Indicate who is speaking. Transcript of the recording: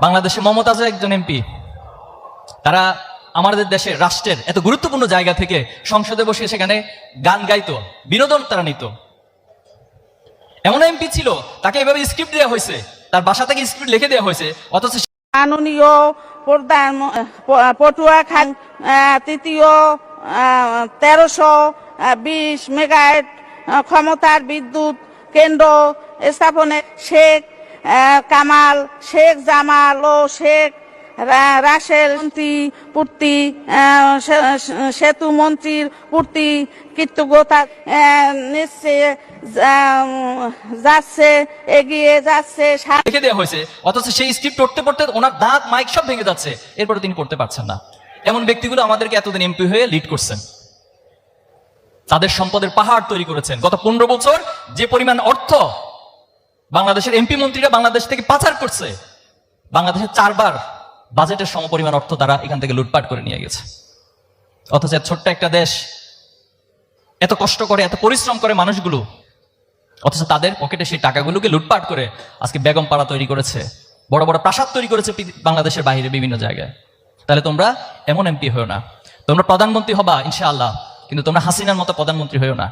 Speaker 1: বাংলাদেশে মমতাজের একজন এমপি, তারা আমাদের দেশের রাষ্ট্রের এত গুরুত্বপূর্ণ জায়গা থেকে সংসদে বসে সেখানে গান গাইতো, বিনোদন তারা নিত। এমন এমপি ছিল, তাকে এভাবে স্ক্রিপ্ট দেওয়া হয়েছে, তার বাসা থেকে স্ক্রিপ্ট লিখে দেওয়া হয়েছে, অথচ
Speaker 2: মাননীয় প্রধান পটুয়াখালী তৃতীয় 1320 মেগাওয়াট ক্ষমতার বিদ্যুৎ কেন্দ্র স্থাপনে শেখ কামাল, শেখ জামাল ও শেখ রাসেল মন্ত্রী পূর্তি সেতু মন্ত্রীর পূর্তি কৃতজ্ঞতা নিশ্চয় যাচ্ছে, এগিয়ে যাচ্ছে।
Speaker 1: লিখে দেওয়া হয়েছে, অথচ সেই স্ক্রিপ্ট পড়তে পড়তে ওনার দাঁত মাইক সব ভেঙে যাচ্ছে, এরপরে তিনি করতে পারছেন না। এমন ব্যক্তিগুলো আমাদেরকে এতদিন এমপি হয়ে লিড করছেন, তাদের সম্পদের পাহাড় তৈরি করেছেন। গত 15 বছর যে পরিমাণ অর্থ বাংলাদেশের এমপি মন্ত্রীরা বাংলাদেশ থেকে পাচার করছে, বাংলাদেশের 4 বার বাজেটের সমপরিমাণ অর্থ তারা এখান থেকে লুটপাট করে নিয়ে গেছে। অথচ ছোট্ট একটা দেশ, এত কষ্ট করে, এত পরিশ্রম করে মানুষগুলো, অথচ তাদের পকেটে সেই টাকাগুলোকে লুটপাট করে আজকে বেগম পাড়া তৈরি করেছে, বড় বড় প্রাসাদ তৈরি করেছে বাংলাদেশের বাইরে বিভিন্ন জায়গায়। তাহলে তোমরা এমন এমপি হয়েও না, তোমরা প্রধানমন্ত্রী হবা ইনশাআল্লাহ, কিন্তু তোমরা হাসিনার মতো প্রধানমন্ত্রী হয়েও না।